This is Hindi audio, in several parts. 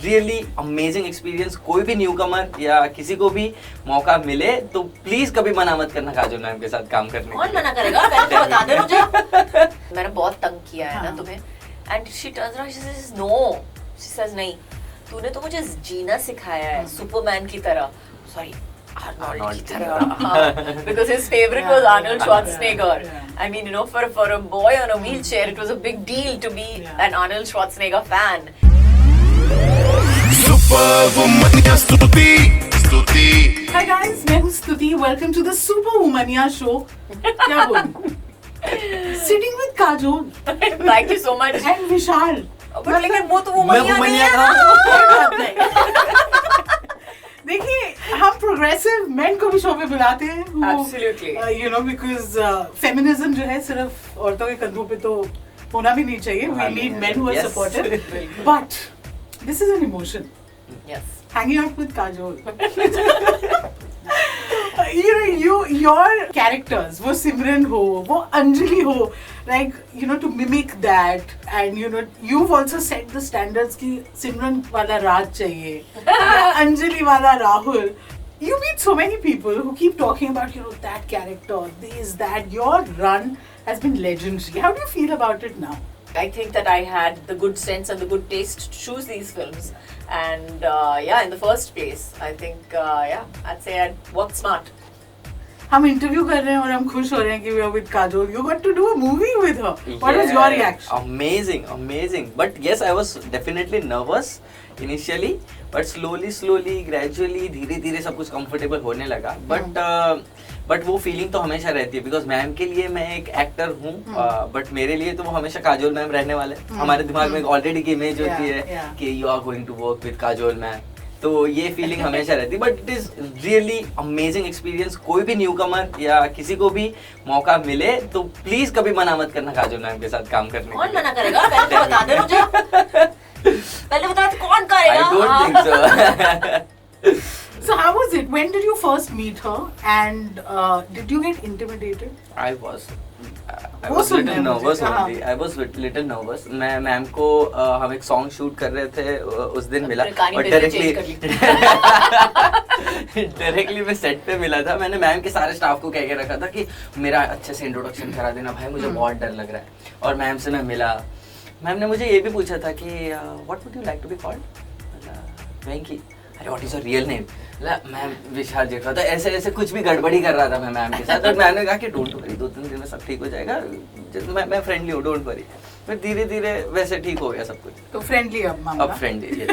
Really amazing experience. कोई भी न्यू कमर या किसी को भी मौका मिले तो प्लीज कभी मना मत करना काजोल मैम के साथ काम करने. कौन मना करेगा? पहले तो बता दे मुझे. मैंने बहुत तंग किया है ना तुम्हें. And she turns around, she says no. She says नहीं, तूने तो मुझे जीना सिखाया है सुपरमैन की तरह. सॉरी, Arnold की तरह. Because his favorite was Arnold Schwarzenegger. I mean, you know, for a boy on a wheelchair, it was a big deal to be an Arnold Schwarzenegger fan. Superwoman Stutee. Hi guys, मैं हूँ Stutee. Welcome to the Superwoman show. क्या बोलूं? Sitting with Kajol. Thank you so much. And Vishal. But लेकिन वो तो वुमनिया नहीं है ना. देखिए, हम प्रोग्रेसिव मेन को भी शो पे बुलाते हैं. Absolutely. You know, because feminism जो है सिर्फ औरतों के कंधों पे तो होना भी नहीं चाहिए. We need men who are supportive. But this is an emotion. Yes. Hanging out with Kajol. your characters, वो सिमरन हो, वो अंजलि हो, like, you know, to mimic that, and you know, you've also set the standards कि सिमरन वाला राज चाहिए, अंजलि वाला Rahul. You meet so many people who keep talking about, you know, that character, this, that. Your run has been legendary. How do you feel about it now? I think that I had the good sense and the good taste to choose these films, and in the first place, I think I'd say I worked smart. हम इंटरव्यू कर रहे हैं और हम खुश हो रहे हैं कि we are with Kajol. You got to do a movie with her. What was your reaction? Amazing. But yes, I was definitely nervous initially, but slowly, gradually, धीरे सब कुछ comfortable होने लगा. But वो फीलिंग तो हमेशा रहती है, बिकॉज मैम के लिए मैं एक एक्टर हूँ, बट मेरे लिए तो वो हमेशा काजोल मैम रहने वाले. हमारे दिमाग में एक ऑलरेडी एक इमेज होती है कि you are going to work with Kajol ma'am, तो ये फीलिंग हमेशा रहती है. But it is really amazing experience. कोई भी न्यू कमर या किसी को भी मौका मिले तो प्लीज कभी मना मत करना काजोल मैम के साथ काम करने. कौन मना करेगा? पहले तो बता दे मुझे. पहले बता कौन करेगा? I don't think so. So how was it? When did you first meet her, and did you get intimidated? I was little nervous only. I was little nervous. मैं मैम को हम एक सॉन्ग शूट कर रहे थे, उस दिन मिला और डायरेक्टली मैं सेट पे मिला था. मैंने मैम के सारे स्टाफ को कह के रखा था कि मेरा अच्छे से इंट्रोडक्शन करा देना भाई, मुझे बहुत डर लग रहा है. और मैम से मैं मिला. मैम ने मुझे ये भी पूछा था कि what would you like to be called? Venky. अरे what is your real name? Ma'am Vishal ji था. ऐसे कुछ भी गड़बड़ी कर रहा था मैं मैम के साथ. और मैम ने कहा कि डोंट वरी, 2-3 दिन में सब ठीक हो जाएगा, मैं फ्रेंडली हूँ, डोंट वरी. फिर धीरे वैसे ठीक हो गया सब कुछ. तो फ्रेंडली अब friendly.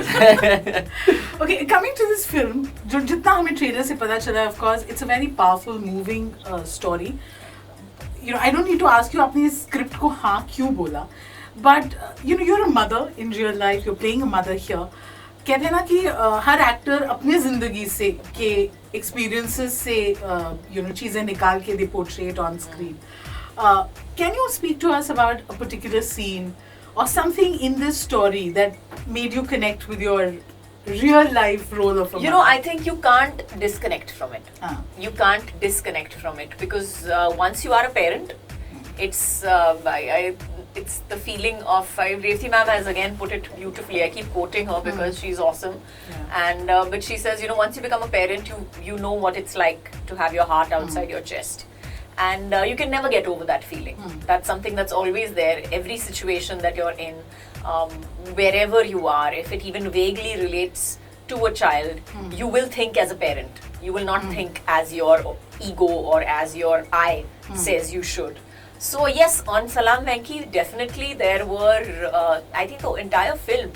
Okay, coming to this film, जो जितना हमें ट्रेलर से पता चला, of course it's a very powerful, moving story. You know, I don't need to ask you आपने इस स्क्रिप्ट को हाँ क्यों बोला, but you know, you're a mother in real life, you're playing a mother here. कहते हैं ना कि हर एक्टर अपनी जिंदगी से के एक्सपीरियंसेस से यू नो चीजें निकाल के दे portrait on screen. Can you speak to us about a particular scene और something in this story that made you connect with your real life role of a mother? You know, I think you can't disconnect from it. You can't disconnect from it because once you are a parent, it's it's the feeling of Revati ma'am has again put it beautifully. I keep quoting her because she's awesome. And but she says, you know, once you become a parent, you know what it's like to have your heart outside your chest. And you can never get over that feeling. That's something that's always there. Every situation that you're in, wherever you are, if it even vaguely relates to a child, you will think as a parent. You will not think as your ego or as your I says you should. So yes, on Salaam Venky, definitely there were, I think the entire film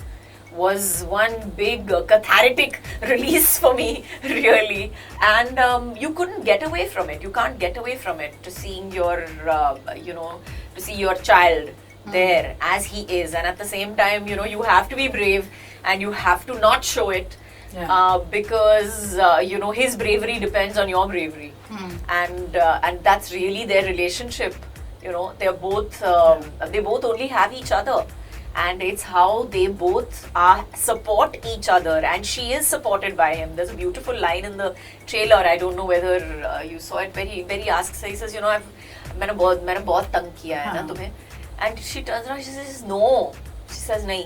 was one big cathartic release for me, really. And you couldn't get away from it. You can't get away from it, to seeing your, to see your child there as he is. And at the same time, you know, you have to be brave and you have to not show it. Because you know, his bravery depends on your bravery. And that's really their relationship. You know, they're both they both only have each other, and it's how they both support each other, and she is supported by him. There's a beautiful line in the trailer. I don't know whether you saw it. Very asks, he says, you know, मैंने बहुत तंग किया है ना तुम्हें. And she turns around, she says no. She says नहीं,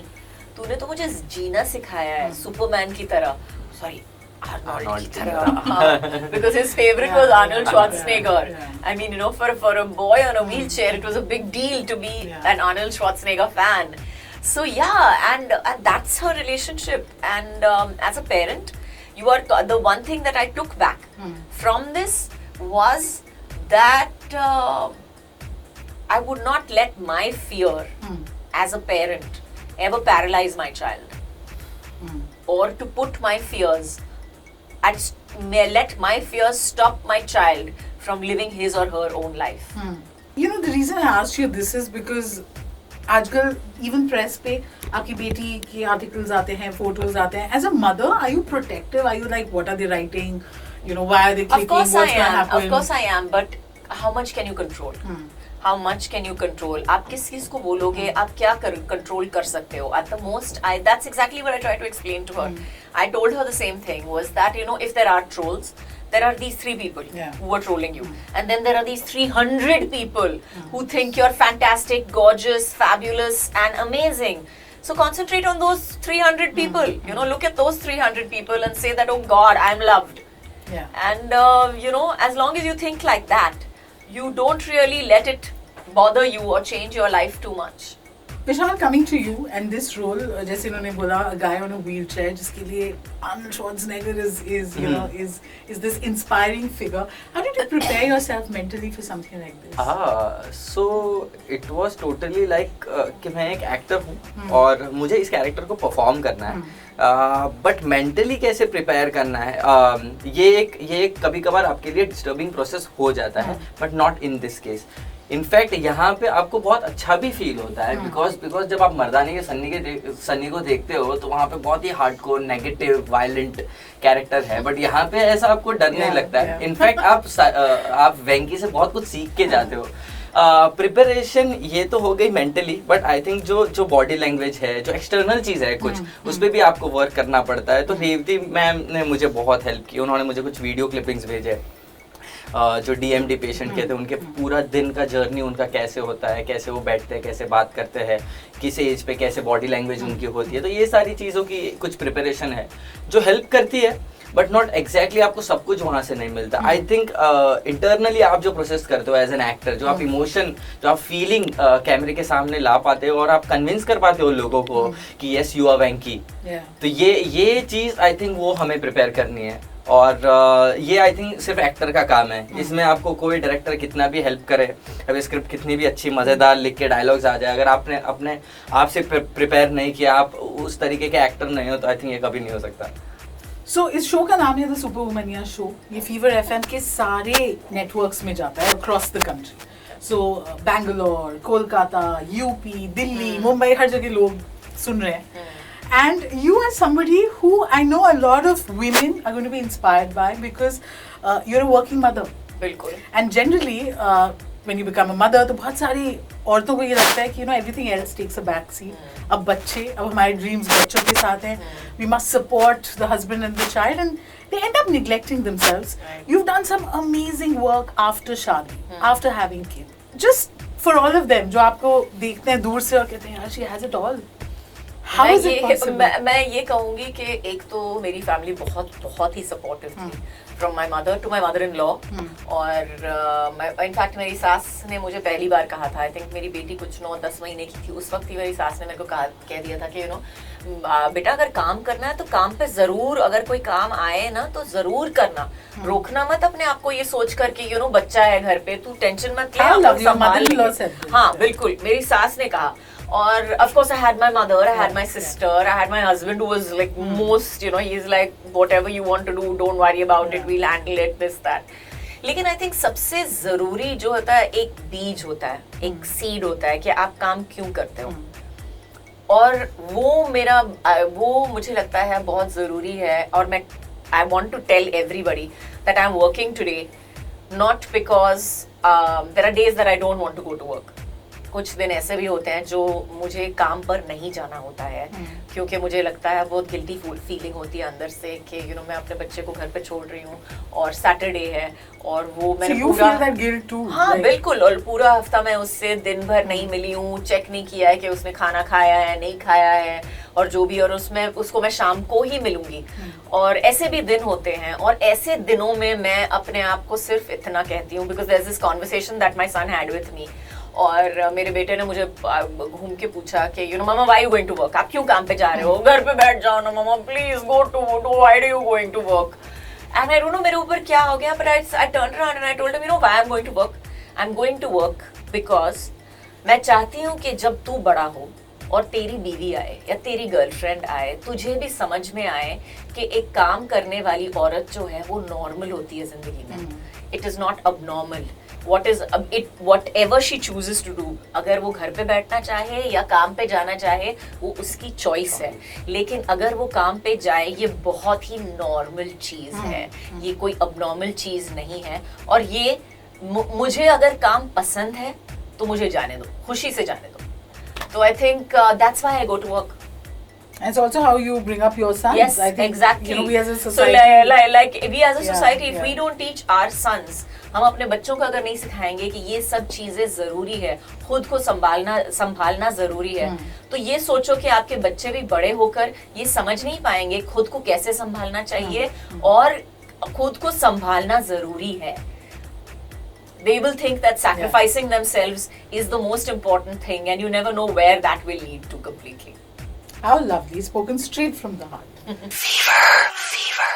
तूने तो मुझे जीना सिखाया है सुपरमैन की तरह, सॉरी Arnold की तरह, because his favorite was Arnold Schwarzenegger. I mean, you know, for a boy on a wheelchair, it was a big deal to be an Arnold Schwarzenegger fan. So yeah, and that's her relationship. And as a parent, you are the one thing that I took back from this was that I would not let my fear as a parent ever paralyze my child, or to put my fears and let my fears stop my child from living his or her own life. You know, the reason I asked you this is because आजकल even press पे आपकी बेटी के articles आते हैं, photos आते हैं. As a mother, are you protective? Are you like, what are they writing? You know, why are they clicking? Of course What's I going to am. happen? Of course I am. But how much can you control? How much can you control? आप किस चीज को बोलोगे? आप क्या control कर सकते हो? At the most, that's exactly what I tried to explain to her. I told her the same thing, was that, you know, if there are trolls, there are these 3 people who are trolling you. And then there are these 300 people who think you're fantastic, gorgeous, fabulous and amazing. So concentrate on those 300 people. You know, look at those 300 people and say that, oh God, I'm loved. And, you know, as long as you think like that, you don't really let it bother you or change your life too much. Vishal, coming to you and this role, जैसे इन्होंने बोला, a guy on a wheelchair, जिसके लिए Arnold Schwarzenegger is you know is this inspiring figure. How did you prepare yourself mentally for something like this? So it was totally like कि मैं एक एक्टर हूँ और मुझे इस कैरेक्टर को परफॉर्म करना है. बट मेंटली कैसे प्रिपेयर करना है, ये एक कभी कभार आपके लिए डिस्टर्बिंग प्रोसेस हो जाता है, but not in this case. In fact यहाँ पे आपको बहुत अच्छा भी फील होता है बिकॉज जब आप मर्दानी के सन्नी को देखते हो तो वहाँ पे बहुत ही हार्डकोर नेगेटिव वायलेंट कैरेक्टर है, बट यहाँ पे ऐसा आपको डर नहीं लगता है. इनफैक्ट आप वेंकी से बहुत कुछ सीख के जाते हो. प्रिपरेशन ये तो हो गई मेंटली, बट आई थिंक जो बॉडी लैंग्वेज है, जो एक्सटर्नल चीज़ है कुछ, उस पर भी आपको वर्क करना पड़ता है. तो रेवती मैम ने मुझे बहुत हेल्प की. उन्होंने मुझे कुछ वीडियो क्लिपिंग्स भेजे जो DMD पेशेंट कहते हैं, उनके पूरा दिन का जर्नी उनका कैसे होता है, कैसे वो बैठते हैं, कैसे बात करते हैं, किस एज पे कैसे बॉडी लैंग्वेज उनकी होती है. तो ये सारी चीज़ों की कुछ प्रिपरेशन है जो हेल्प करती है, बट नॉट एग्जैक्टली आपको सब कुछ वहाँ से नहीं मिलता. आई थिंक इंटरनली आप जो प्रोसेस करते हो एज एन एक्टर, जो आप इमोशन, जो आप फीलिंग कैमरे के सामने ला पाते हो और आप कन्विंस कर पाते हो लोगों को कि यस यू आर वेंकी, तो ये चीज़ आई थिंक वो हमें प्रिपेयर करनी है. और ये आई थिंक सिर्फ एक्टर का काम है. इसमें आपको कोई डायरेक्टर कितना भी हेल्प करे, अभी स्क्रिप्ट कितनी भी अच्छी मज़ेदार लिख के डायलॉग्स आ जाए, अगर आपने अपने आप से प्रिपेयर नहीं किया, आप उस तरीके के एक्टर नहीं हो, तो आई थिंक ये कभी नहीं हो सकता. सो इस शो का नाम है द सुपरवुमनिया शो. ये फीवर FM के सारे नेटवर्क्स में जाता है across the country. So Bangalore, Kolkata, UP, Delhi, Mumbai, हर जगह लोग सुन रहे हैं. And you are somebody who I know a lot of women are going to be inspired by, because you're a working mother. बिल्कुल. And generally, when you become a mother, तो बहुत सारी औरतों को ये लगता है कि you know everything else takes a back seat. अब बच्चे, अब हमारे dreams बच्चों के साथ हैं. We must support the husband and the child, and they end up neglecting themselves. You've done some amazing work after शादी, after having kids. Just for all of them, जो आपको देखते हैं दूर से और कहते हैं यार she has it all. मैं ये कहूँगी कि एक तो मेरी फैमिली बहुत ही सपोर्टिव थी, from my mother to my mother in law. और इनफैक्ट मेरी सास ने मुझे पहली बार कहा था, आई थिंक मेरी बेटी कुछ 9-10 महीने की थी उस वक्त ही, मेरी सास ने मेरे को कह दिया था कि यू नो बेटा अगर काम करना है तो काम पे जरूर, अगर कोई काम आए ना तो जरूर करना, रोकना मत अपने आप को ये सोच कर कि यू नो बच्चा है घर पे, तू टेंशन मत ले. हाँ बिल्कुल, मेरी सास ने कहा. Or of course I had my mother, I had my sister, I had my husband who was like most, you know, he's like whatever you want to do, don't worry about it, we'll handle it, this that. लेकिन I think सबसे जरूरी जो होता है एक बीज होता है, एक सीड होता है कि आप काम क्यों करते हो. और वो मुझे लगता है बहुत जरूरी है. और मैं I want to tell everybody that I'm working today not because there are days that I don't want to go to work. कुछ दिन ऐसे भी होते हैं जो मुझे काम पर नहीं जाना होता है क्योंकि मुझे लगता है बहुत गिल्टी फीलिंग होती है अंदर से कि मैं अपने बच्चे को घर पे छोड़ रही हूँ और सैटरडे है और वो मैंने हाँ बिल्कुल, और पूरा हफ्ता मैं उससे दिन भर नहीं मिली हूँ, चेक नहीं किया है कि उसने खाना खाया है नहीं खाया है और जो भी, और उसको मैं शाम को ही मिलूंगी। और ऐसे भी दिन होते हैं और ऐसे दिनों में मैं अपने आप को सिर्फ इतना कहती हूँ, because there is this conversation that my son had with me, और मेरे बेटे ने मुझे घूम के पूछा कि mama why you going to work, आप क्यों काम पे जा रहे हो, घर पे बैठ जाओ ना mama please, go to why do you going to work. And I don't know मेरे ऊपर क्या हो गया, but I turn around and I told him why I am going to work, I am going to work because मैं चाहती हूँ कि जब तू बड़ा हो और तेरी बीवी आए या तेरी गर्लफ्रेंड आए, तुझे भी समझ में आए कि एक काम करने वाली औरत जो है वो नॉर्मल होती है जिंदगी में, it is not abnormal. whatever she chooses to do, अगर वो घर पे बैठना चाहे या काम पे जाना चाहे वो उसकी चॉइस है, लेकिन अगर वो काम पे जाए ये बहुत ही नॉर्मल चीज है, ये कोई अबनॉर्मल चीज नहीं है। और ये मुझे अगर काम पसंद है तो मुझे जाने दो, खुशी से जाने दो। तो I think that's why I go to work. And it's also how you bring up your sons. Yes, I think, exactly. We as a society. So like we as a society, if we don't teach our sons, हम अपने बच्चों को अगर नहीं सिखाएंगे कि ये सब चीजें जरूरी है, खुद को संभालना जरूरी है, तो ये सोचो कि आपके बच्चे भी बड़े होकर ये समझ नहीं पाएंगे खुद को कैसे संभालना चाहिए और खुद को संभालना जरूरी है। They will think that sacrificing themselves is the most important thing, and you never know where that will lead to completely. How lovely, spoken straight from the heart. Fever.